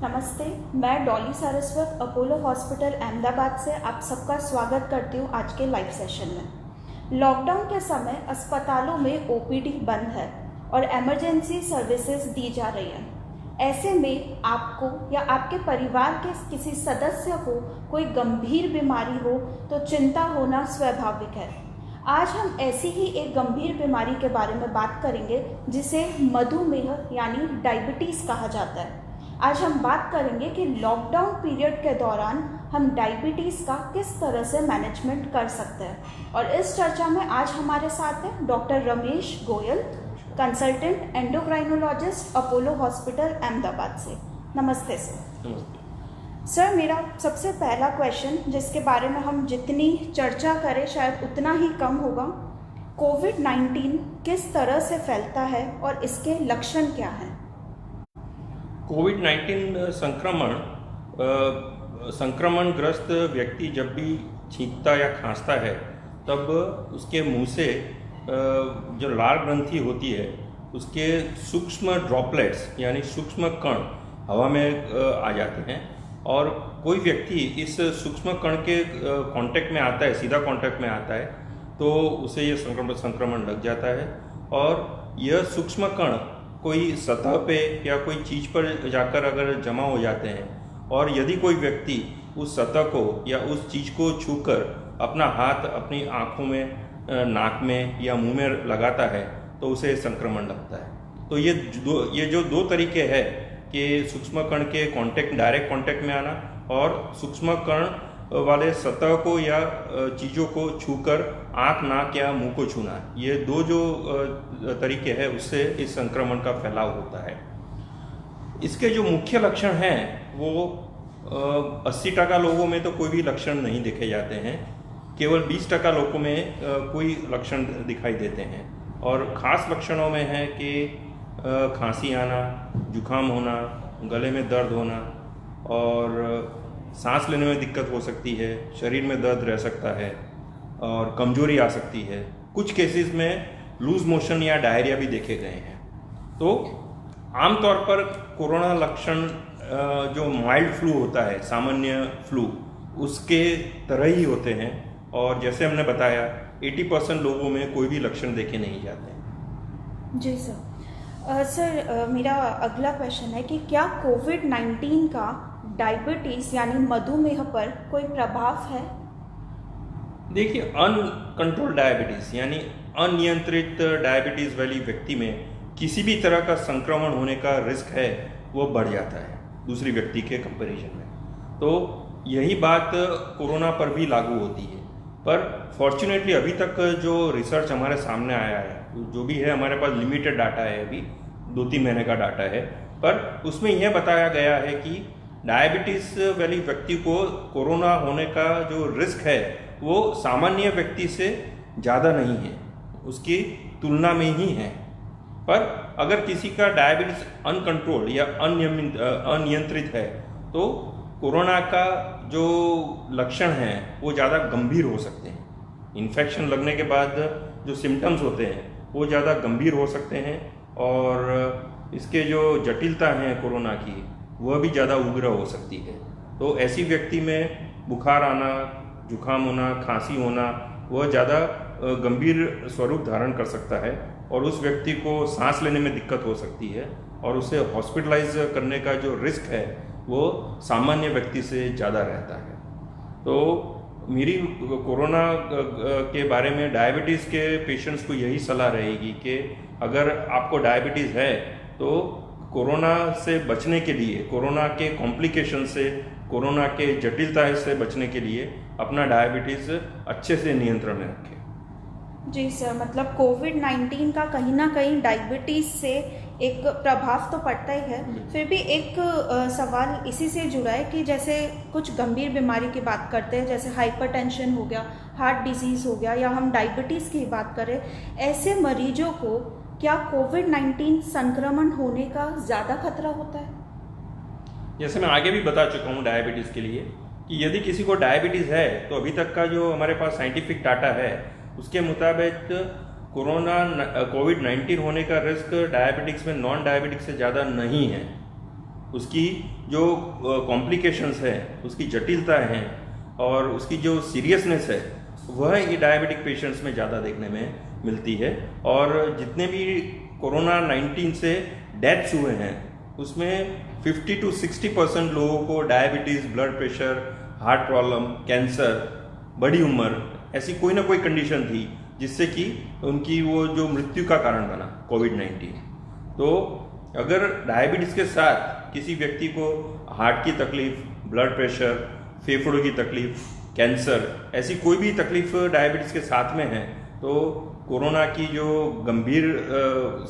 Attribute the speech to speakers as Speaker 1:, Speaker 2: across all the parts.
Speaker 1: नमस्ते, मैं Dolly Saraswat Apollo hospital Ahmedabad से आप सबका स्वागत करती हूँ आज के लाइव सेशन में। लॉकडाउन के समय अस्पतालों में ओपीडी बंद है और इमरजेंसी सर्विसेज दी जा रही हैं। ऐसे में आपको या आपके परिवार के किसी सदस्य को कोई गंभीर बीमारी हो तो चिंता होना स्वाभाविक है। आज हम ऐसी ही एक गंभीर बीमारी के बारे में बात करेंगे जिसे मधुमेह यानी डायबिटीज़ कहा जाता है। आज हम बात करेंगे कि लॉकडाउन पीरियड के दौरान हम डायबिटीज़ का किस तरह से मैनेजमेंट कर सकते हैं, और इस चर्चा में आज हमारे साथ हैं doctor Ramesh Goyal, consultant endocrinologist Apollo hospital Ahmedabad से। नमस्ते सर।
Speaker 2: नमस्ते
Speaker 1: सर, मेरा सबसे पहला क्वेश्चन जिसके बारे में हम जितनी चर्चा करें शायद उतना ही कम होगा, कोविड-19 किस तरह से फैलता है और इसके लक्षण क्या हैं?
Speaker 2: कोविड-19 संक्रमणग्रस्त व्यक्ति जब भी छींकता या खांसता है तब उसके मुंह से जो लाल ग्रंथि होती है उसके सूक्ष्म ड्रॉपलेट्स यानी सूक्ष्म कण हवा में आ जाते हैं, और कोई व्यक्ति इस सूक्ष्म कण के कांटेक्ट में आता है, सीधा कांटेक्ट में आता है, तो उसे ये संक्रमण लग जाता है। और यह सूक्ष्म कण कोई सतह पे या कोई चीज़ पर जाकर अगर जमा हो जाते हैं, और यदि कोई व्यक्ति उस सतह को या उस चीज़ को छूकर अपना हाथ अपनी आँखों में, नाक में या मुंह में लगाता है तो उसे संक्रमण लगता है। तो ये जो दो तरीके हैं कि सूक्ष्म कण के डायरेक्ट कांटेक्ट में आना और सूक्ष्म कण वाले सतह को या चीज़ों को छूकर आँख, नाक या मुंह को छूना, ये दो जो तरीके हैं उससे इस संक्रमण का फैलाव होता है। इसके जो मुख्य लक्षण हैं वो 80% लोगों में तो कोई भी लक्षण नहीं देखे जाते हैं, केवल 20% लोगों में कोई लक्षण दिखाई देते हैं। और ख़ास लक्षणों में है कि खांसी आना, जुकाम होना, गले में दर्द होना, और सांस लेने में दिक्कत हो सकती है, शरीर में दर्द रह सकता है और कमजोरी आ सकती है। कुछ केसेस में लूज मोशन या डायरिया भी देखे गए हैं। तो आमतौर पर कोरोना लक्षण जो माइल्ड फ्लू होता है, सामान्य फ्लू, उसके तरह ही होते हैं, और जैसे हमने बताया 80% लोगों में कोई भी लक्षण देखे नहीं जाते।
Speaker 1: जी सर, मेरा अगला क्वेश्चन है कि क्या कोविड-19 का डायबिटीज़ यानी मधुमेह पर कोई प्रभाव है?
Speaker 2: देखिए, अनकंट्रोल डायबिटीज़ यानी अनियंत्रित डायबिटीज़ वाली व्यक्ति में किसी भी तरह का संक्रमण होने का रिस्क है वो बढ़ जाता है दूसरी व्यक्ति के कंपैरिजन में। तो यही बात कोरोना पर भी लागू होती है, पर फॉर्चुनेटली अभी तक जो रिसर्च हमारे सामने आया है, जो भी है, हमारे पास लिमिटेड डाटा है, अभी 2-3 महीने का डाटा है, पर उसमें यह बताया गया है कि डायबिटीज़ वाली व्यक्ति को कोरोना होने का जो रिस्क है वो सामान्य व्यक्ति से ज़्यादा नहीं है, उसकी तुलना में ही है। पर अगर किसी का डायबिटीज़ अनकंट्रोल या अनियंत्रित है तो कोरोना का जो लक्षण हैं वो ज़्यादा गंभीर हो सकते हैं। इन्फेक्शन लगने के बाद जो सिम्टम्स होते हैं वो ज़्यादा गंभीर हो सकते हैं, और इसके जो जटिलता हैं कोरोना की वह भी ज़्यादा उग्र हो सकती है। तो ऐसी व्यक्ति में बुखार आना, जुकाम होना, खांसी होना वह ज़्यादा गंभीर स्वरूप धारण कर सकता है, और उस व्यक्ति को सांस लेने में दिक्कत हो सकती है, और उसे हॉस्पिटलाइज करने का जो रिस्क है वो सामान्य व्यक्ति से ज़्यादा रहता है। तो मेरी कोरोना के बारे में डायबिटीज़ के पेशेंट्स को यही सलाह रहेगी कि अगर आपको डायबिटीज़ है तो कोरोना से बचने के लिए, कोरोना के कॉम्प्लिकेशन से, कोरोना के जटिलता से बचने के लिए अपना डायबिटीज़ अच्छे से नियंत्रण में रखें।
Speaker 1: जी सर, मतलब कोविड-19 का कहीं ना कहीं डायबिटीज़ से एक प्रभाव तो पड़ता ही है। फिर भी एक सवाल इसी से जुड़ा है कि जैसे कुछ गंभीर बीमारी की बात करते हैं, जैसे हाइपरटेंशन हो गया, हार्ट डिजीज़ हो गया, या हम डायबिटीज़ की बात करें, ऐसे मरीजों को क्या कोविड-19 संक्रमण होने का ज़्यादा खतरा होता है?
Speaker 2: जैसे मैं आगे भी बता चुका हूँ डायबिटीज़ के लिए कि यदि किसी को डायबिटीज़ है तो अभी तक का जो हमारे पास साइंटिफिक डाटा है उसके मुताबिक कोविड-19 होने का रिस्क डायबिटिक्स में नॉन डायबिटिक्स से ज़्यादा नहीं है। उसकी जो कॉम्प्लिकेशंस है, उसकी जटिलता हैं और उसकी जो सीरियसनेस है, वह ये डायबिटिक पेशेंट्स में ज़्यादा देखने में मिलती है। और जितने भी कोरोना 19 से डेथ्स हुए हैं उसमें 50 to 60% लोगों को diabetes, blood pressure, heart problem, cancer, बड़ी उम्र, ऐसी कोई ना कोई कंडीशन थी जिससे कि उनकी वो जो मृत्यु का कारण बना कोविड-19। तो अगर डायबिटीज़ के साथ किसी व्यक्ति को हार्ट की तकलीफ, ब्लड प्रेशर, फेफड़ों की तकलीफ, कैंसर, ऐसी कोई भी तकलीफ डायबिटीज़ के साथ में है तो कोरोना की जो गंभीर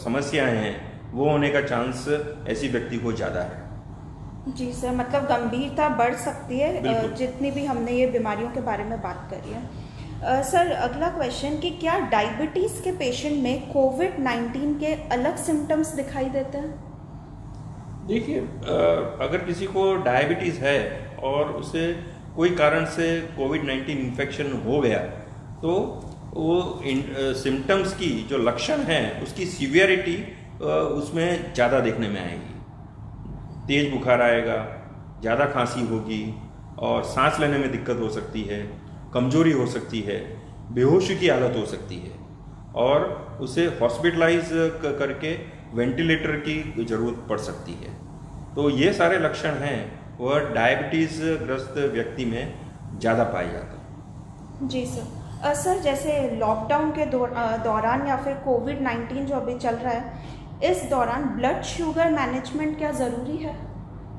Speaker 2: समस्याएं हैं वो होने का चांस ऐसी व्यक्ति को ज़्यादा है।
Speaker 1: जी सर, मतलब गंभीरता बढ़ सकती है जितनी भी हमने ये बीमारियों के बारे में बात करी है। सर अगला क्वेश्चन कि क्या डायबिटीज़ के पेशेंट में कोविड-19 के अलग सिम्टम्स दिखाई देते हैं?
Speaker 2: देखिए, अगर किसी को डायबिटीज़ है और उसे कोई कारण से कोविड-19 इन्फेक्शन हो गया तो वो सिम्टम्स की जो लक्षण हैं उसकी सीवियरिटी उसमें ज़्यादा देखने में आएगी। तेज बुखार आएगा, ज़्यादा खांसी होगी और सांस लेने में दिक्कत हो सकती है, कमजोरी हो सकती है, बेहोशी की हालत हो सकती है और उसे हॉस्पिटलाइज करके वेंटिलेटर की ज़रूरत पड़ सकती है। तो ये सारे लक्षण हैं वह डायबिटीज़ ग्रस्त व्यक्ति में ज़्यादा पाए जाते हैं।
Speaker 1: जी सर। सर जैसे लॉकडाउन के दौरान या फिर कोविड-19 जो अभी चल रहा है, इस दौरान ब्लड शुगर मैनेजमेंट क्या ज़रूरी है?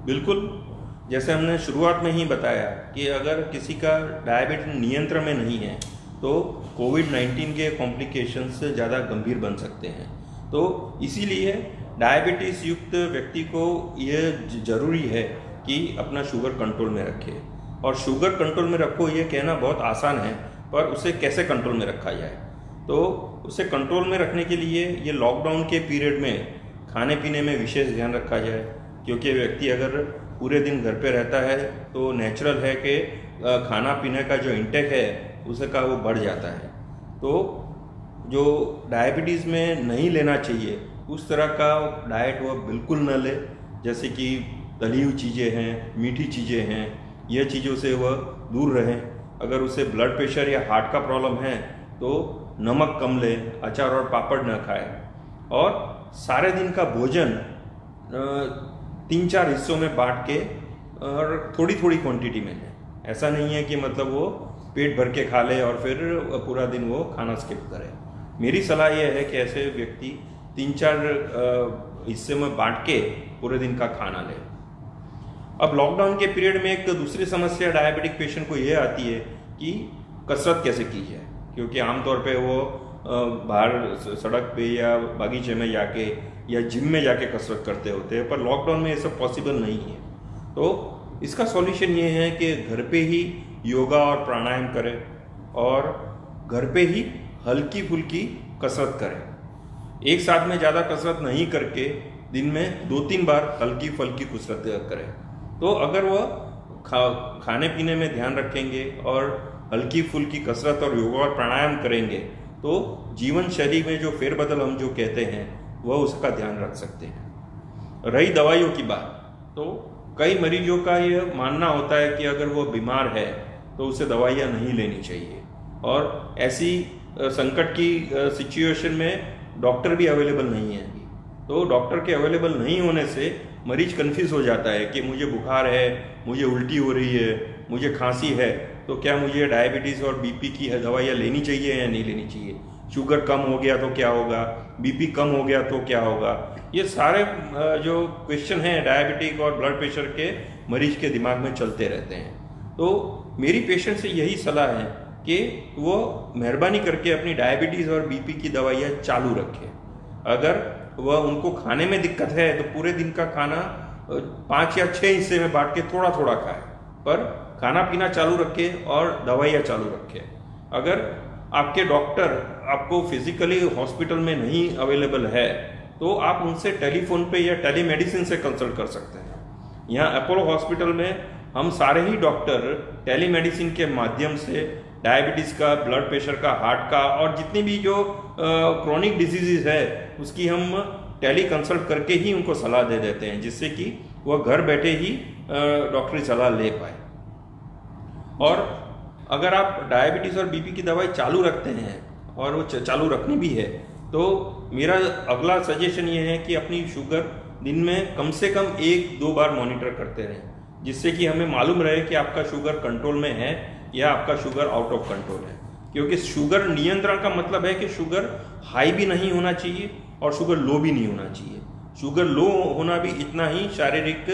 Speaker 1: बिल्कुल,
Speaker 2: जैसे हमने शुरुआत में ही बताया कि अगर किसी का डायबिटीज नियंत्रण में नहीं है तो कोविड-19 के कॉम्प्लिकेशंस ज़्यादा गंभीर बन सकते हैं। तो इसीलिए डायबिटीज़ युक्त व्यक्ति को यह ज़रूरी है कि अपना शुगर कंट्रोल में रखे। और शुगर कंट्रोल में रखो ये कहना बहुत आसान है, पर उसे कैसे कंट्रोल में रखा जाए? तो उसे कंट्रोल में रखने के लिए ये लॉकडाउन के पीरियड में खाने पीने में विशेष ध्यान रखा जाए, क्योंकि व्यक्ति अगर पूरे दिन घर पे रहता है तो नेचुरल है कि खाना पीने का जो इंटेक है उसका वो बढ़ जाता है। तो जो डायबिटीज़ में नहीं लेना चाहिए उस तरह का डाइट वो बिल्कुल न ले, जैसे कि तली हुई चीज़ें हैं, मीठी चीज़ें हैं, यह चीज़ों से वह दूर रहें। अगर उसे ब्लड प्रेशर या हार्ट का प्रॉब्लम है तो नमक कम ले, अचार और पापड़ न खाए और सारे दिन का भोजन 3-4 हिस्सों में बांट के और थोड़ी थोड़ी क्वांटिटी में लें। ऐसा नहीं है कि मतलब वो पेट भर के खा ले और फिर पूरा दिन वो खाना स्किप करे। मेरी सलाह यह है कि ऐसे व्यक्ति 3-4 हिस्से में बांट के पूरे दिन का खाना ले। अब लॉकडाउन के पीरियड में एक दूसरी समस्या डायबिटिक पेशेंट को यह आती है कि कसरत कैसे की जाए, क्योंकि आमतौर पे वो बाहर सड़क पे या बागीचे में जाके या जिम में जाके कसरत करते होते हैं, पर लॉकडाउन में ये सब पॉसिबल नहीं है। तो इसका सॉल्यूशन ये है कि घर पे ही योगा और प्राणायाम करें और घर पे ही हल्की फुल्की कसरत करें। एक साथ में ज़्यादा कसरत नहीं करके दिन में 2-3 बार हल्की फुल्की कसरत करें। तो अगर वह खाने पीने में ध्यान रखेंगे और हल्की फुल्की कसरत और योगा और प्राणायाम करेंगे तो जीवन शैली में जो फेरबदल हम जो कहते हैं वह उसका ध्यान रख सकते हैं। रही दवाइयों की बात, तो कई मरीजों का यह मानना होता है कि अगर वो बीमार है तो उसे दवाइयाँ नहीं लेनी चाहिए और ऐसी संकट की सिचुएशन में डॉक्टर भी अवेलेबल नहीं है। तो डॉक्टर के अवेलेबल नहीं होने से मरीज कंफ्यूज हो जाता है कि मुझे बुखार है, मुझे उल्टी हो रही है, मुझे खांसी है, तो क्या मुझे डायबिटीज़ और बीपी की दवाइयाँ लेनी चाहिए या नहीं लेनी चाहिए? शुगर कम हो गया तो क्या होगा? बीपी कम हो गया तो क्या होगा? ये सारे जो क्वेश्चन हैं डायबिटिक और ब्लड प्रेशर के मरीज के दिमाग में चलते रहते हैं। तो मेरी पेशेंट से यही सलाह है कि वो मेहरबानी करके अपनी डायबिटीज़ और बीपी की दवाइयाँ चालू रखें। अगर वह उनको खाने में दिक्कत है तो पूरे दिन का खाना 5 या 6 हिस्से में बांट के थोड़ा थोड़ा खाएं, पर खाना पीना चालू रखें और दवाइयाँ चालू रखें। अगर आपके डॉक्टर आपको फिजिकली हॉस्पिटल में नहीं अवेलेबल है तो आप उनसे टेलीफोन पे या टेलीमेडिसिन से कंसल्ट कर सकते हैं। यहाँ अपोलो हॉस्पिटल में हम सारे ही डॉक्टर टेलीमेडिसिन के माध्यम से डायबिटीज़ का, ब्लड प्रेशर का, हार्ट का और जितनी भी जो क्रोनिक डिजीज़ है उसकी हम टेली कंसल्ट करके ही उनको सलाह दे देते हैं, जिससे कि वह घर बैठे ही डॉक्टरी सलाह ले पाए। और अगर आप डायबिटीज़ और बीपी की दवाई चालू रखते हैं और वो चालू रखनी भी है, तो मेरा अगला सजेशन ये है कि अपनी शुगर दिन में कम से कम 1-2 बार मॉनिटर करते रहें, जिससे कि हमें मालूम रहे कि आपका शुगर कंट्रोल में है या आपका शुगर आउट ऑफ कंट्रोल है। क्योंकि शुगर नियंत्रण का मतलब है कि शुगर हाई भी नहीं होना चाहिए और शुगर लो भी नहीं होना चाहिए। शुगर लो होना भी इतना ही शारीरिक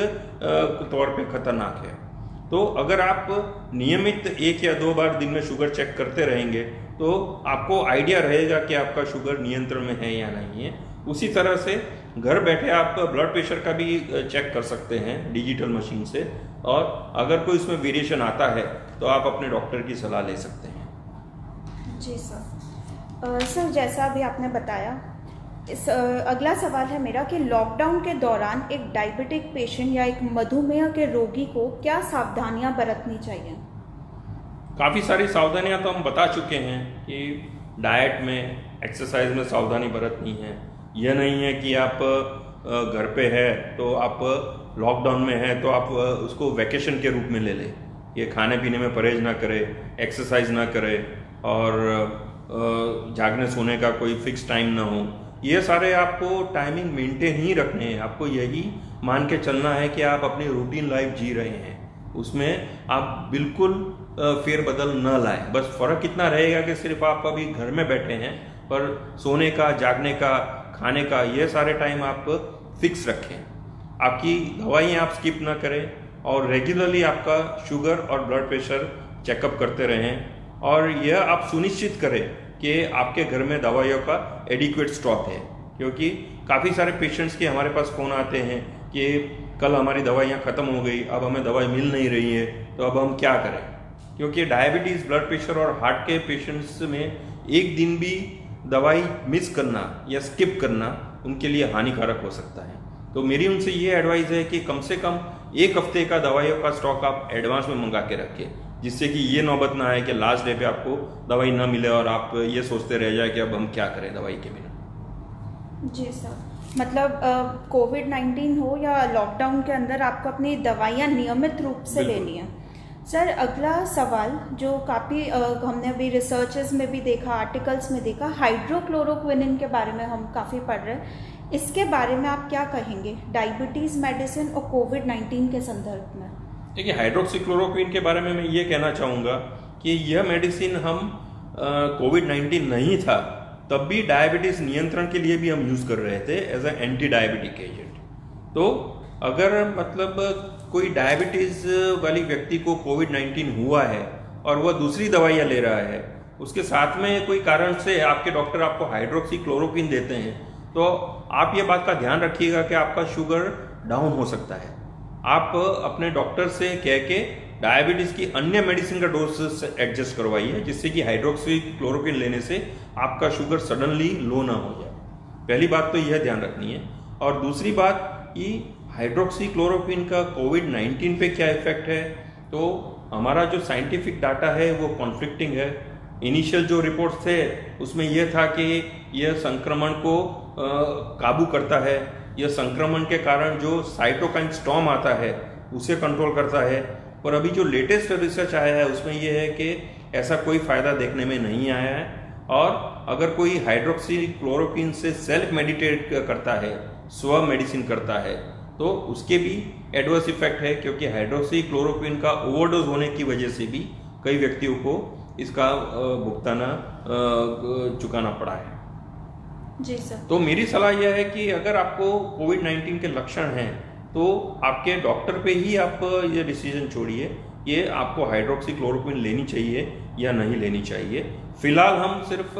Speaker 2: तौर पे खतरनाक है। तो अगर आप नियमित 1 या 2 बार दिन में शुगर चेक करते रहेंगे तो आपको आइडिया रहेगा कि आपका शुगर नियंत्रण में है या नहीं है। उसी तरह से घर बैठे आप ब्लड प्रेशर का भी चेक कर सकते हैं डिजिटल मशीन से, और अगर कोई इसमें वेरिएशन आता है तो आप अपने डॉक्टर की सलाह ले सकते हैं।
Speaker 1: जी सर। सर जैसा अभी आपने बताया, अगला सवाल है मेरा कि लॉकडाउन के दौरान एक डायबिटिक पेशेंट या एक मधुमेह के रोगी को क्या सावधानियां बरतनी चाहिए?
Speaker 2: काफ़ी सारी सावधानियां तो हम बता चुके हैं कि डाइट में, एक्सरसाइज में सावधानी बरतनी है। यह नहीं है कि आप घर पे है तो आप लॉकडाउन में है तो आप उसको वैकेशन के रूप में ले लें। ये खाने पीने में परहेज ना करे, एक्सरसाइज ना करे और जागने सोने का कोई फिक्स टाइम ना हो। ये सारे आपको टाइमिंग मेंटेन ही रखने हैं। आपको यही मान के चलना है कि आप अपनी रूटीन लाइफ जी रहे हैं, उसमें आप बिल्कुल फेरबदल न लाएं। बस फ़र्क इतना रहेगा कि सिर्फ आप अभी घर में बैठे हैं, पर सोने का, जागने का, खाने का, ये सारे टाइम आप फिक्स रखें। आपकी दवाइयाँ आप स्किप ना करें और रेगुलरली आपका शुगर और ब्लड प्रेशर चेकअप करते रहें। और यह आप सुनिश्चित करें कि आपके घर में दवाइयों का एडिक्वेट स्टॉक है, क्योंकि काफ़ी सारे पेशेंट्स के हमारे पास फ़ोन आते हैं कि कल हमारी दवाइयाँ ख़त्म हो गई, अब हमें दवाई मिल नहीं रही है, तो अब हम क्या करें। क्योंकि डायबिटीज़, ब्लड प्रेशर और हार्ट के पेशेंट्स में एक दिन भी दवाई मिस करना या स्किप करना उनके लिए हानिकारक हो सकता है। तो मेरी उनसे ये एडवाइस है कि कम से कम 1 हफ्ते का दवाइयों का स्टॉक आप एडवांस में मंगा के रखें, जिससे कि ये नौबत ना आए कि लास्ट डे पे आपको दवाई ना मिले और आप ये सोचते रह जाए कि अब हम क्या करें दवाई के बिना।
Speaker 1: जी सर, मतलब कोविड-19 हो या लॉकडाउन के अंदर आपको अपनी दवाइयाँ नियमित रूप से लेनी है। सर अगला सवाल जो काफ़ी हमने अभी रिसर्चेस में भी देखा, आर्टिकल्स में देखा, हाइड्रोक्लोरोक्विनिन के बारे में हम काफ़ी पढ़ रहे हैं। इसके बारे में आप क्या कहेंगे डायबिटीज़ मेडिसिन और कोविड-19 के संदर्भ में?
Speaker 2: देखिए, हाइड्रोक्सीक्लोरोक्विन के बारे में मैं ये कहना चाहूँगा कि यह मेडिसिन हम कोविड-19 नहीं था तब भी डायबिटीज़ नियंत्रण के लिए भी हम यूज़ कर रहे थे as a antidiabetic agent. तो अगर मतलब कोई डायबिटीज़ वाली व्यक्ति को कोविड-19 हुआ है और वह दूसरी दवाइयाँ ले रहा है, उसके साथ में कोई कारण से आपके डॉक्टर आपको हाइड्रोक्सीक्लोरोक्विन देते हैं, तो आप ये बात का ध्यान रखिएगा कि आपका शुगर डाउन हो सकता है। आप अपने डॉक्टर से कह के डायबिटीज़ की अन्य मेडिसिन का डोज एडजस्ट करवाइए, जिससे कि हाइड्रोक्सीक्लोरोक्विन लेने से आपका शुगर सडनली लो ना हो जाए। पहली बात तो यह ध्यान रखनी है। और दूसरी बात कि हाइड्रोक्सीक्लोरोक्विन का कोविड-19 पे क्या इफेक्ट है, तो हमारा जो साइंटिफिक डाटा है वो कॉन्फ्लिक्टिंग है। इनिशियल जो रिपोर्ट्स थे उसमें यह था कि यह संक्रमण को काबू करता है, यह संक्रमण के कारण जो साइटोकाइन स्टॉर्म आता है उसे कंट्रोल करता है। और अभी जो लेटेस्ट रिसर्च आया है उसमें यह है कि ऐसा कोई फ़ायदा देखने में नहीं आया है। और अगर कोई हाइड्रोक्सीक्लोरोक्विन से सेल्फ मेडिटेट करता है, स्व मेडिसिन करता है, तो उसके भी एडवर्स इफेक्ट है, क्योंकि हाइड्रोक्सीक्लोरोक्विन का ओवरडोज होने की वजह से भी कई व्यक्तियों को इसका भुगताना चुकाना पड़ा है।
Speaker 1: जी सर।
Speaker 2: तो मेरी सलाह यह है कि अगर आपको कोविड-19 के लक्षण हैं तो आपके डॉक्टर पे ही आप ये डिसीजन छोड़िए, ये आपको हाइड्रोक्सीक्लोरोक्विन लेनी चाहिए या नहीं लेनी चाहिए। फिलहाल हम सिर्फ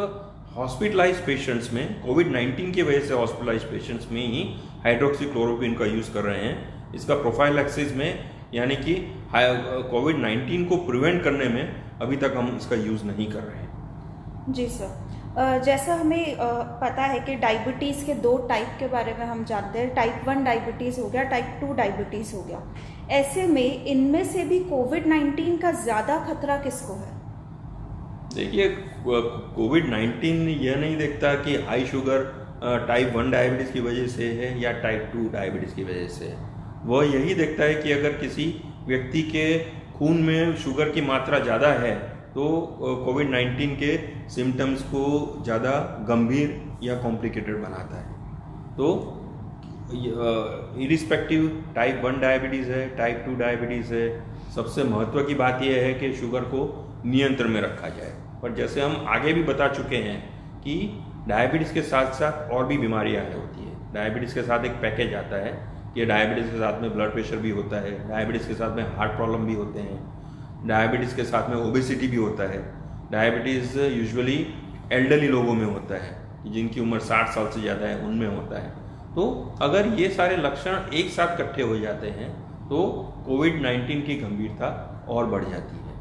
Speaker 2: हॉस्पिटलाइज पेशेंट्स में, कोविड-19 की वजह से हॉस्पिटलाइज पेशेंट्स में ही हाइड्रोक्सीक्लोरोक्विन का यूज़ कर रहे हैं। इसका प्रोफाइलैक्सिस में, यानी कि कोविड-19 को प्रिवेंट करने में अभी तक हम इसका यूज़ नहीं कर रहे हैं।
Speaker 1: जी सर, जैसा हमें पता है कि डायबिटीज़ के 2 टाइप के बारे में हम जानते हैं, टाइप 1 डायबिटीज़ हो गया, टाइप 2 डायबिटीज़ हो गया। ऐसे में इनमें से भी कोविड-19 का ज़्यादा खतरा किसको है?
Speaker 2: देखिए, कोविड-19 यह नहीं देखता कि हाई शुगर टाइप 1 डायबिटीज़ की वजह से है या टाइप 2 डायबिटीज़ की वजह से है। वह यही देखता है कि अगर किसी व्यक्ति के खून में शुगर की मात्रा ज़्यादा है तो कोविड-19 के सिम्टम्स को ज़्यादा गंभीर या कॉम्प्लिकेटेड बनाता है। तो इरिस्पेक्टिव टाइप 1 डायबिटीज़ है, टाइप 2 डायबिटीज़ है, सबसे महत्व की बात यह है कि शुगर को नियंत्रण में रखा जाए। पर जैसे हम आगे भी बता चुके हैं कि डायबिटीज़ के साथ साथ और भी बीमारियां होती हैं। डायबिटीज़ के साथ एक पैकेज आता है कि डायबिटीज़ के साथ में ब्लड प्रेशर भी होता है, डायबिटीज़ के साथ में हार्ट प्रॉब्लम भी होते हैं, डायबिटीज़ के साथ में ओबेसिटी भी होता है। डायबिटीज़ यूजुअली एल्डरली लोगों में होता है, जिनकी उम्र 60 साल से ज़्यादा है, उनमें होता है। तो अगर ये सारे लक्षण एक साथ इकट्ठे हो जाते हैं तो कोविड-19 की गंभीरता और बढ़ जाती है।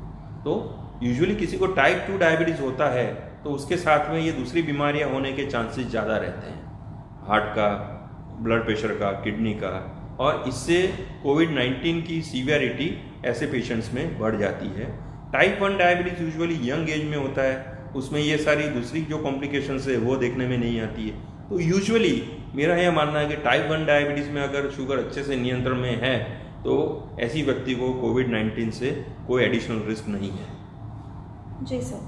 Speaker 2: तो यूजुअली किसी को टाइप 2 डायबिटीज़ होता है तो उसके साथ में ये दूसरी बीमारियां होने के चांसेस ज़्यादा रहते हैं, हार्ट का, ब्लड प्रेशर का, किडनी का, और इससे कोविड-19 की सीवियरिटी ऐसे पेशेंट्स में बढ़ जाती है। Type 1 diabetes usually young age में होता है, उसमें ये सारी दूसरी जो कॉम्प्लिकेशंस है वो देखने में नहीं आती है। तो यूजुअली मेरा यह मानना है कि टाइप 1 डायबिटीज़ में अगर शुगर अच्छे से नियंत्रण में है तो ऐसी व्यक्ति को कोविड-19 से कोई एडिशनल रिस्क नहीं है।
Speaker 1: जी सर,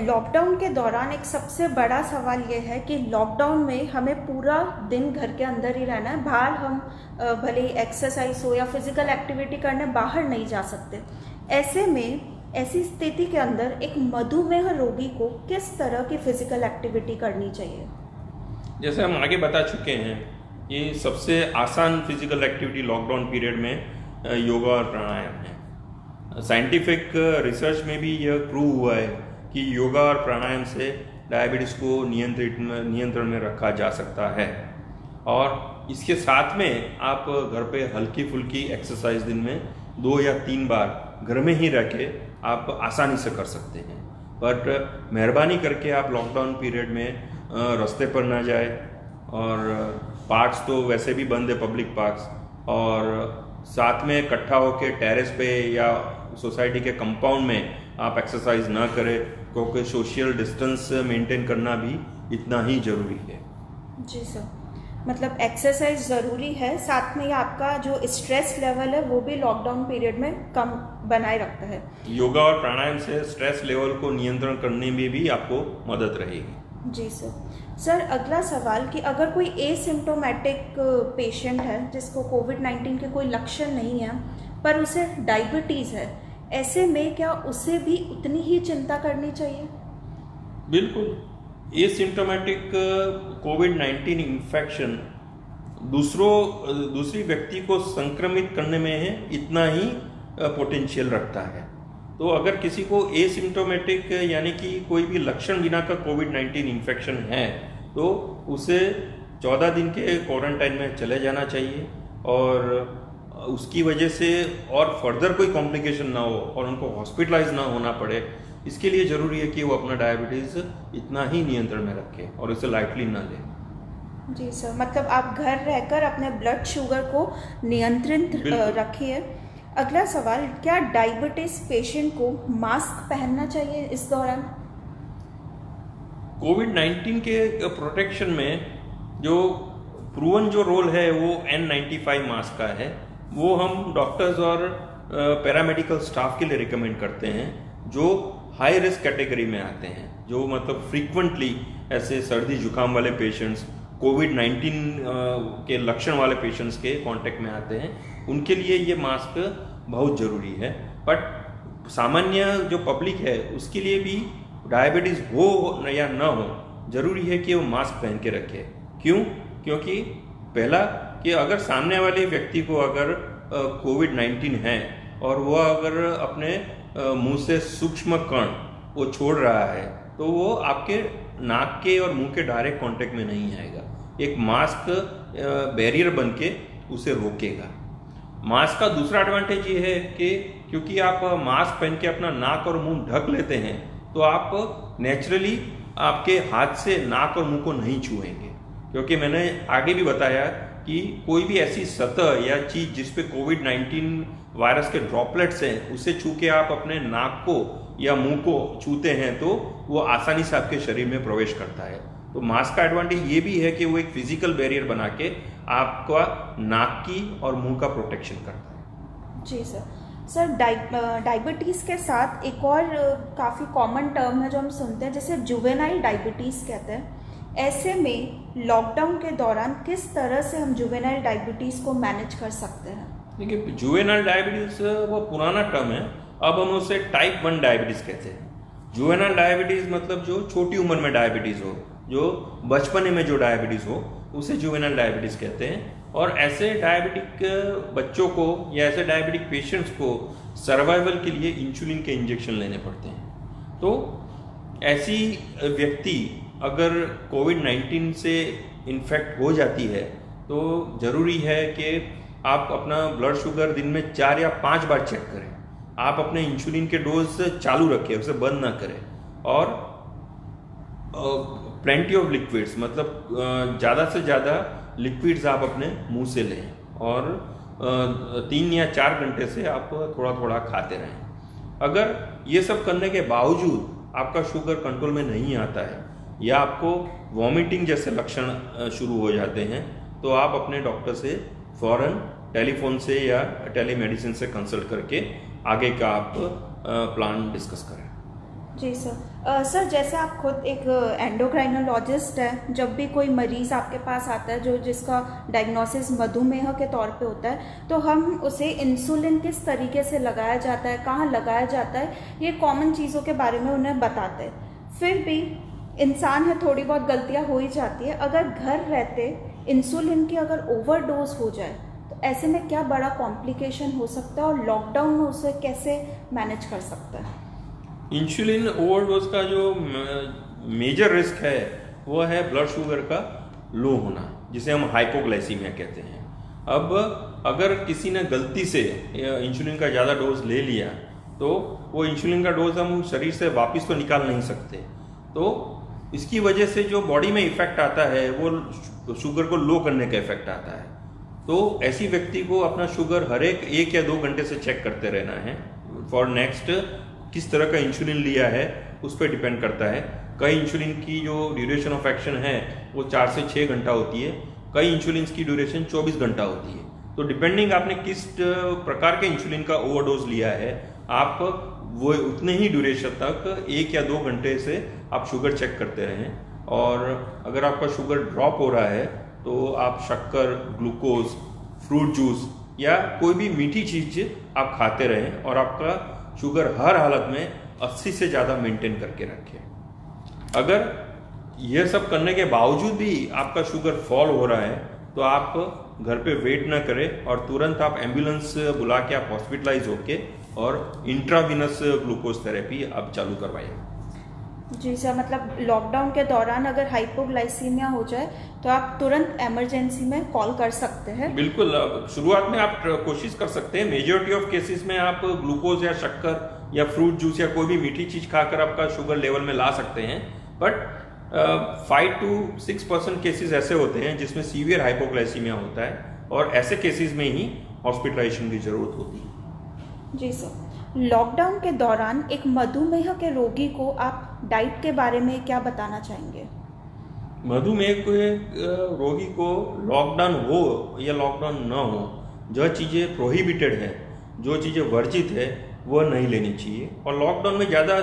Speaker 1: लॉकडाउन के दौरान एक सबसे बड़ा सवाल ये है कि लॉकडाउन में हमें पूरा दिन घर के अंदर ही रहना है, बाहर हम भले एक्सरसाइज हो या फिजिकल एक्टिविटी करने बाहर नहीं जा सकते। ऐसे में ऐसी स्थिति के अंदर एक मधुमेह रोगी को किस तरह की फिजिकल एक्टिविटी करनी चाहिए?
Speaker 2: जैसे हम आगे बता चुके हैं, ये सबसे आसान फिजिकल एक्टिविटी लॉकडाउन पीरियड में योगा और प्राणायाम है। साइंटिफिक रिसर्च में भी यह प्रूव हुआ है कि योगा और प्राणायाम से डायबिटीज़ को नियंत्रण में रखा जा सकता है। और इसके साथ में आप घर पे हल्की फुल्की एक्सरसाइज दिन में 2 या 3 बार घर में ही रह के आप आसानी से कर सकते हैं। बट मेहरबानी करके आप लॉकडाउन पीरियड में रास्ते पर ना जाए, और पार्क्स तो वैसे भी बंद है, पब्लिक पार्क्स, और साथ में इकट्ठा होकर टेरेस पे या सोसाइटी के कंपाउंड में आप एक्सरसाइज ना करें, क्योंकि सोशल डिस्टेंस मेंटेन करना भी इतना ही ज़रूरी है।
Speaker 1: जी सर, मतलब एक्सरसाइज ज़रूरी है, साथ में आपका जो स्ट्रेस लेवल है वो भी लॉकडाउन पीरियड में कम बनाए रखता है।
Speaker 2: योगा और प्राणायाम से स्ट्रेस लेवल को नियंत्रण करने में भी आपको मदद रहेगी।
Speaker 1: जी सर, अगला सवाल कि अगर कोई एसिम्प्टोमेटिक पेशेंट है जिसको कोविड-19 के कोई लक्षण नहीं है पर उसे डायबिटीज़ है, ऐसे में क्या उसे भी उतनी ही चिंता करनी चाहिए?
Speaker 2: बिल्कुल। एसिम्प्टोमेटिक कोविड-19 इन्फेक्शन दूसरी व्यक्ति को संक्रमित करने में इतना ही पोटेंशियल रखता है। तो अगर किसी को एसिम्प्टोमेटिक यानी कि कोई भी लक्षण बिना का कोविड-19 इन्फेक्शन है तो उसे 14 दिन के क्वारंटाइन में चले जाना चाहिए, और उसकी वजह से और फर्दर कोई कॉम्प्लिकेशन ना हो और उनको हॉस्पिटलाइज ना होना पड़े, इसके लिए ज़रूरी है कि वो अपना डायबिटीज़ इतना ही नियंत्रण में रखे और इसे लाइटली ना ले।
Speaker 1: जी सर, मतलब आप घर रहकर अपने ब्लड शुगर को नियंत्रित रखिए। अगला सवाल, क्या डायबिटीज पेशेंट को मास्क पहनना चाहिए इस दौरान?
Speaker 2: कोविड-19 के प्रोटेक्शन में जो प्रूवन जो रोल है वो N95 मास्क का है। वो हम डॉक्टर्स और पैरामेडिकल स्टाफ के लिए रिकमेंड करते हैं जो हाई रिस्क कैटेगरी में आते हैं, जो मतलब फ्रीक्वेंटली ऐसे सर्दी जुकाम वाले पेशेंट्स, कोविड-19 के लक्षण वाले पेशेंट्स के कांटेक्ट में आते हैं, उनके लिए ये मास्क बहुत ज़रूरी है। बट सामान्य जो पब्लिक है उसके लिए भी डायबिटीज़ हो या ना हो, ज़रूरी है कि वो मास्क पहन के रखे। क्यों? क्योंकि पहला कि अगर सामने वाले व्यक्ति को अगर कोविड-19 है और वह अगर अपने मुंह से सूक्ष्म कण वो छोड़ रहा है तो वो आपके नाक के और मुंह के डायरेक्ट कांटेक्ट में नहीं आएगा। एक मास्क बैरियर बन के उसे रोकेगा। मास्क का दूसरा एडवांटेज ये है कि क्योंकि आप मास्क पहन के अपना नाक और मुंह ढक लेते हैं तो आप नेचुरली आपके हाथ से नाक और मुंह को नहीं छुएंगे, क्योंकि मैंने आगे भी बताया कि कोई भी ऐसी सतह या चीज़ जिस पे कोविड-19 वायरस के ड्रॉपलेट्स हैं उसे छू के आप अपने नाक को या मुंह को छूते हैं तो वो आसानी से आपके शरीर में प्रवेश करता है। तो मास्क का एडवांटेज ये भी है कि वो एक फिजिकल बैरियर बना के आपका नाक की और मुंह का प्रोटेक्शन करता है।
Speaker 1: जी सर डायबिटीज़ के साथ एक और काफ़ी कॉमन टर्म है जो हम सुनते हैं, जैसे जुवेनाइल डायबिटीज़ कहते हैं। ऐसे में लॉकडाउन के दौरान किस तरह से हम जुवेनाइल डायबिटीज़ को मैनेज कर सकते हैं?
Speaker 2: देखिए, जुवेनाइल डायबिटीज़ वो पुराना टर्म है, अब हम उसे टाइप 1 डायबिटीज़ कहते हैं। जुवेनाइल डायबिटीज़ मतलब जो छोटी उम्र में डायबिटीज़ हो, जो बचपने में जो डायबिटीज़ हो, उसे जुवेनाइल डायबिटीज़ कहते हैं। और ऐसे डायबिटिक बच्चों को या ऐसे डायबिटिक पेशेंट्स को सर्वाइवल के लिए इंसुलिन के इंजेक्शन लेने पड़ते हैं। तो ऐसी व्यक्ति अगर कोविड-19 से इन्फेक्ट हो जाती है तो ज़रूरी है कि आप अपना ब्लड शुगर दिन में 4 या 5 बार चेक करें। आप अपने इंसुलिन के डोज चालू रखें, उसे बंद ना करें। और प्लेंटी ऑफ लिक्विड्स, मतलब ज़्यादा से ज़्यादा लिक्विड्स आप अपने मुंह से लें और 3 या 4 घंटे से आप थोड़ा थोड़ा खाते रहें। अगर ये सब करने के बावजूद आपका शुगर कंट्रोल में नहीं आता है या आपको वॉमिटिंग जैसे लक्षण शुरू हो जाते हैं, तो आप अपने डॉक्टर से फ़ौरन टेलीफोन से या टेलीमेडिसिन से कंसल्ट करके आगे का आप प्लान डिस्कस करें।
Speaker 1: जी सर जैसे आप खुद एक एंडोक्राइनोलॉजिस्ट हैं, जब भी कोई मरीज़ आपके पास आता है जिसका डायग्नोसिस मधुमेह के तौर पे होता है, तो हम उसे इंसुलिन किस तरीके से लगाया जाता है, कहाँ लगाया जाता है, ये कॉमन चीज़ों के बारे में उन्हें बताते हैं। फिर भी इंसान है, थोड़ी बहुत गलतियाँ हो ही जाती है। अगर घर रहते इंसुलिन की अगर ओवरडोज हो जाए तो ऐसे में क्या बड़ा कॉम्प्लिकेशन हो सकता है और लॉकडाउन में उसे कैसे मैनेज कर सकता है?
Speaker 2: इंसुलिन ओवरडोज का जो मेजर रिस्क है वो है ब्लड शुगर का लो होना, जिसे हम हाइपोग्लाइसीमिया कहते हैं। अब अगर किसी ने गलती से इंसुलिन का ज़्यादा डोज ले लिया तो वो इंसुलिन का डोज हम शरीर से वापस तो निकाल नहीं सकते। तो इसकी वजह से जो बॉडी में इफेक्ट आता है वो शुगर को लो करने का इफेक्ट आता है। तो ऐसी व्यक्ति को अपना शुगर हर एक 1 या 2 घंटे से चेक करते रहना है। फॉर नेक्स्ट किस तरह का इंसुलिन लिया है उस पर डिपेंड करता है। कई इंसुलिन की जो ड्यूरेशन ऑफ एक्शन है वो 4 से 6 घंटा होती है, कई इंसुलिन की ड्यूरेशन 24 घंटा होती है। तो डिपेंडिंग आपने किस प्रकार के इंसुलिन का ओवरडोज लिया है, आप वो उतने ही ड्यूरेशन तक 1 या 2 घंटे से आप शुगर चेक करते रहें। और अगर आपका शुगर ड्रॉप हो रहा है तो आप शक्कर, ग्लूकोज, फ्रूट जूस या कोई भी मीठी चीज़ आप खाते रहें और आपका शुगर हर हालत में 80 से ज़्यादा मेंटेन करके रखें। अगर यह सब करने के बावजूद भी आपका शुगर फॉल हो रहा है तो आप घर पे वेट ना करें और तुरंत आप एम्बुलेंस बुला के आप हॉस्पिटलाइज होके और इंट्रावीनस ग्लूकोज थेरेपी आप चालू करवाइए।
Speaker 1: जी सर, मतलब लॉकडाउन के दौरान अगर हाइपोग्लाइसीमिया हो जाए तो आप तुरंत इमरजेंसी में कॉल कर सकते हैं।
Speaker 2: बिल्कुल, शुरुआत में आप कोशिश कर सकते हैं। मेजॉरिटी ऑफ केसेस में आप ग्लूकोज या शक्कर या फ्रूट जूस या कोई भी मीठी चीज खाकर आपका शुगर लेवल में ला सकते हैं। बट 5 to 6% केसेस ऐसे होते हैं जिसमें सीवियर हाइपोग्लाइसीमिया होता है और ऐसे केसेस में ही हॉस्पिटलाइजेशन की जरूरत होती है।
Speaker 1: जी सर, लॉकडाउन के दौरान एक मधुमेह के रोगी को आप डाइट के बारे में क्या बताना चाहेंगे?
Speaker 2: मधुमेह के रोगी को लॉकडाउन हो या लॉकडाउन न हो, जो चीज़ें प्रोहिबिटेड है, जो चीज़ें वर्जित है, वह नहीं लेनी चाहिए। और लॉकडाउन में ज़्यादा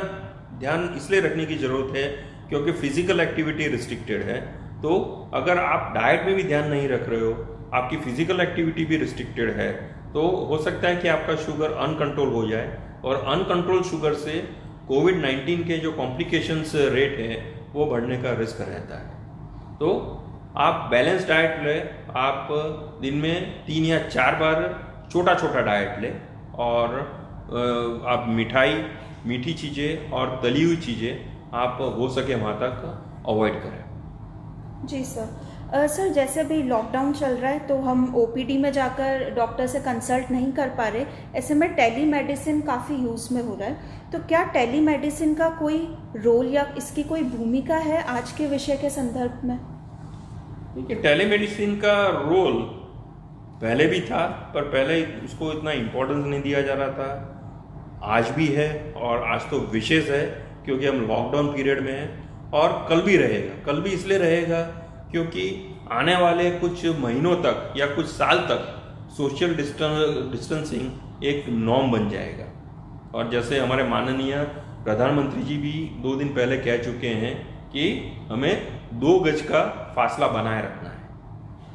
Speaker 2: ध्यान इसलिए रखने की ज़रूरत है क्योंकि फिजिकल एक्टिविटी रिस्ट्रिक्टेड है। तो अगर आप डाइट में भी ध्यान नहीं रख रहे हो, आपकी फिजिकल एक्टिविटी भी रिस्ट्रिक्टेड है, तो हो सकता है कि आपका शुगर अनकंट्रोल हो जाए। और अनकंट्रोल शुगर से कोविड-19 के जो कॉम्प्लिकेशंस रेट है वो बढ़ने का रिस्क रहता है। तो आप बैलेंस डाइट लें, आप दिन में 3 या 4 बार छोटा छोटा डाइट लें और आप मिठाई, मीठी चीज़ें और तली हुई चीज़ें आप हो सके वहाँ तक अवॉइड करें।
Speaker 1: जी सर। सर जैसे अभी लॉकडाउन चल रहा है तो हम ओपीडी में जाकर डॉक्टर से कंसल्ट नहीं कर पा रहे, ऐसे में टेलीमेडिसिन काफ़ी यूज़ में हो रहा है। तो क्या टेलीमेडिसिन का कोई रोल या इसकी कोई भूमिका है आज के विषय के संदर्भ में?
Speaker 2: देखिए, टेलीमेडिसिन का रोल पहले भी था, पर पहले उसको इतना इम्पोर्टेंस नहीं दिया जा रहा था। आज भी है और आज तो विशेष है क्योंकि हम लॉकडाउन पीरियड में हैं और कल भी रहेगा। कल भी इसलिए रहेगा क्योंकि आने वाले कुछ महीनों तक या कुछ साल तक सोशल डिस्टेंसिंग एक नॉर्म बन जाएगा। और जैसे हमारे माननीय प्रधानमंत्री जी भी 2 दिन पहले कह चुके हैं कि हमें 2 गज का फासला बनाए रखना है।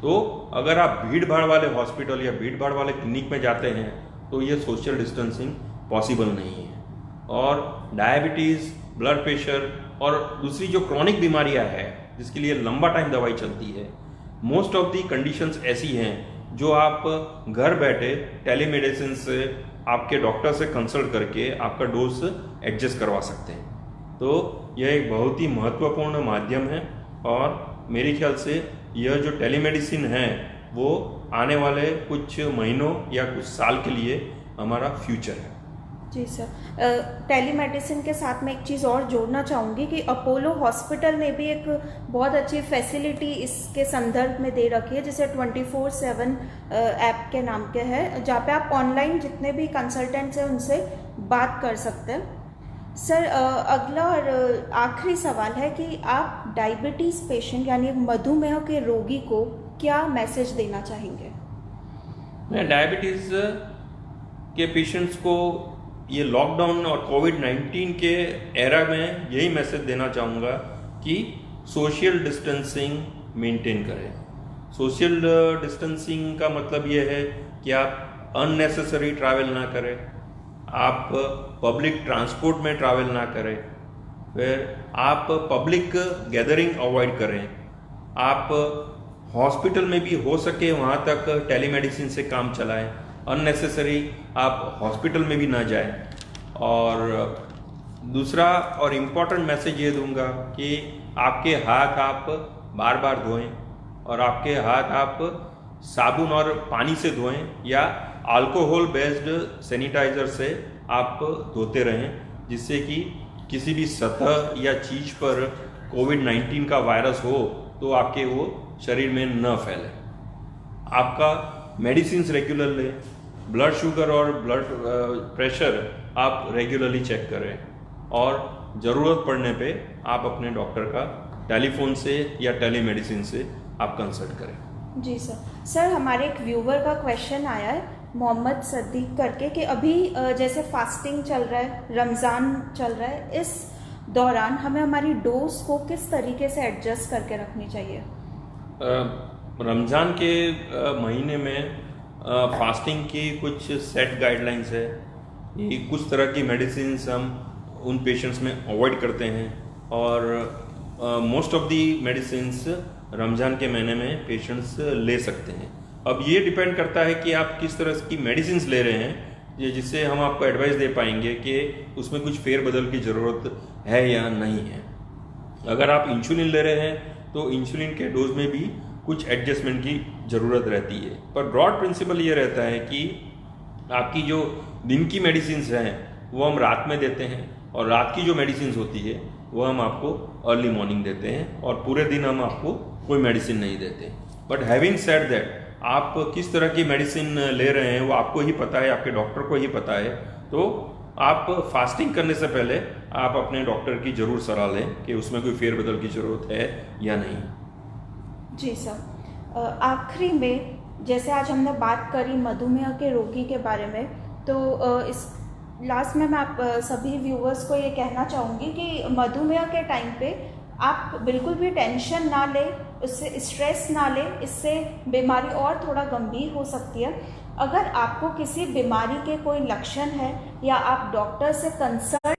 Speaker 2: तो अगर आप भीड़ भाड़ वाले हॉस्पिटल या भीड़ भाड़ वाले क्लिनिक में जाते हैं तो ये सोशल डिस्टेंसिंग पॉसिबल नहीं है। और डायबिटीज़, ब्लड प्रेशर और दूसरी जो क्रॉनिक बीमारियां हैं जिसके लिए लंबा टाइम दवाई चलती है, मोस्ट ऑफ दी कंडीशंस ऐसी हैं जो आप घर बैठे टेलीमेडिसिन से आपके डॉक्टर से कंसल्ट करके आपका डोज एडजस्ट करवा सकते हैं। तो यह एक बहुत ही महत्वपूर्ण माध्यम है और मेरे ख्याल से यह जो टेलीमेडिसिन है वो आने वाले कुछ महीनों या कुछ साल के लिए हमारा फ्यूचर है।
Speaker 1: जी सर, टेलीमेडिसिन के साथ मैं एक चीज़ और जोड़ना चाहूँगी कि अपोलो हॉस्पिटल ने भी एक बहुत अच्छी फैसिलिटी इसके संदर्भ में दे रखी है, जिसे 24/7 ऐप के नाम के है, जहाँ पे आप ऑनलाइन जितने भी कंसल्टेंट्स हैं उनसे बात कर सकते हैं। सर, अगला और आखिरी सवाल है कि आप डायबिटीज़ पेशेंट यानी मधुमेह के रोगी को क्या मैसेज देना चाहेंगे?
Speaker 2: मैं डायबिटीज़ के पेशेंट्स को ये लॉकडाउन और कोविड-19 के एरा में यही मैसेज देना चाहूँगा कि सोशल डिस्टेंसिंग मेंटेन करें। सोशल डिस्टेंसिंग का मतलब ये है कि आप अननेसेसरी ट्रैवल ना करें, आप पब्लिक ट्रांसपोर्ट में ट्रैवल ना करें, फिर आप पब्लिक गैदरिंग अवॉइड करें, आप हॉस्पिटल में भी हो सके वहाँ तक टेलीमेडिसिन से काम चलाएं, अननेसेसरी आप हॉस्पिटल में भी ना जाएं। और दूसरा और इम्पॉर्टेंट मैसेज ये दूंगा कि आपके हाथ आप बार बार धोएं और आपके हाथ आप साबुन और पानी से धोएं या अल्कोहल बेस्ड सैनिटाइजर से आप धोते रहें, जिससे कि किसी भी सतह या चीज़ पर कोविड-19 का वायरस हो तो आपके वो शरीर में न फैले। आपका मेडिसिन रेगुलर लें, ब्लड शुगर और ब्लड प्रेशर आप रेगुलरली चेक करें और ज़रूरत पड़ने पे आप अपने डॉक्टर का टेलीफोन से या टेलीमेडिसिन से आप कंसल्ट करें।
Speaker 1: जी सर, हमारे एक व्यूवर का क्वेश्चन आया है मोहम्मद सद्दीक करके कि अभी जैसे फास्टिंग चल रहा है, रमज़ान चल रहा है, इस दौरान हमें हमारी डोज को किस तरीके से एडजस्ट करके रखनी चाहिए?
Speaker 2: रमज़ान के महीने में फास्टिंग की कुछ सेट गाइडलाइंस है कि कुछ तरह की मेडिसिन हम उन पेशेंट्स में अवॉइड करते हैं और most of the medicines Ramzan के महीने में पेशेंट्स ले सकते हैं। अब ये डिपेंड करता है कि आप किस तरह की मेडिसिन्स ले रहे हैं, जिससे हम आपको एडवाइस दे पाएंगे कि उसमें कुछ फेरबदल की ज़रूरत है या नहीं है। अगर आप इंसुलिन ले रहे हैं तो इंसुलिन के डोज में भी कुछ एडजस्टमेंट की ज़रूरत रहती है, पर ब्रॉड प्रिंसिपल ये रहता है कि आपकी जो दिन की मेडिसिन हैं वो हम रात में देते हैं और रात की जो मेडिसिन होती है वो हम आपको अर्ली मॉर्निंग देते हैं और पूरे दिन हम आपको कोई मेडिसिन नहीं देते। बट हैविंग सेड दैट, आप किस तरह की मेडिसिन ले रहे हैं वो आपको ही पता है, आपके डॉक्टर को ही पता है। तो आप फास्टिंग करने से पहले आप अपने डॉक्टर की ज़रूर सलाह लें कि उसमें कोई फेरबदल की ज़रूरत है या नहीं।
Speaker 1: जी सर, आखिरी में जैसे आज हमने बात करी मधुमेह के रोगी के बारे में, तो इस लास्ट में मैं आप सभी व्यूअर्स को ये कहना चाहूँगी कि मधुमेह के टाइम पे आप बिल्कुल भी टेंशन ना लें, उससे स्ट्रेस ना लें, इससे बीमारी और थोड़ा गंभीर हो सकती है। अगर आपको किसी बीमारी के कोई लक्षण है या आप डॉक्टर से कंसल्ट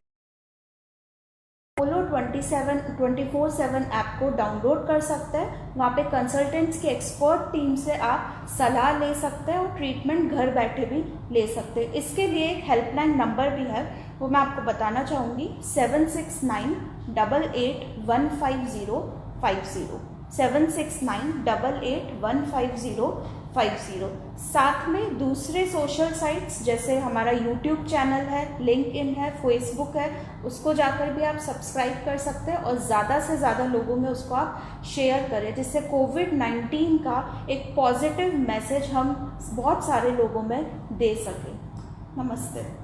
Speaker 1: अपोलो 24/7 ऐप को डाउनलोड कर सकते हैं। वहाँ पे कंसल्टेंट्स की एक्सपर्ट टीम से आप सलाह ले सकते हैं और ट्रीटमेंट घर बैठे भी ले सकते हैं। इसके लिए एक हेल्पलाइन नंबर भी है, वो मैं आपको बताना चाहूँगी, 769881505 769881505। साथ में दूसरे सोशल साइट्स जैसे हमारा यूट्यूब चैनल है, लिंक्डइन है, फेसबुक है, उसको जाकर भी आप सब्सक्राइब कर सकते हैं और ज़्यादा से ज़्यादा लोगों में उसको आप शेयर करें, जिससे कोविड-19 का एक पॉजिटिव मैसेज हम बहुत सारे लोगों में दे सकें। नमस्ते।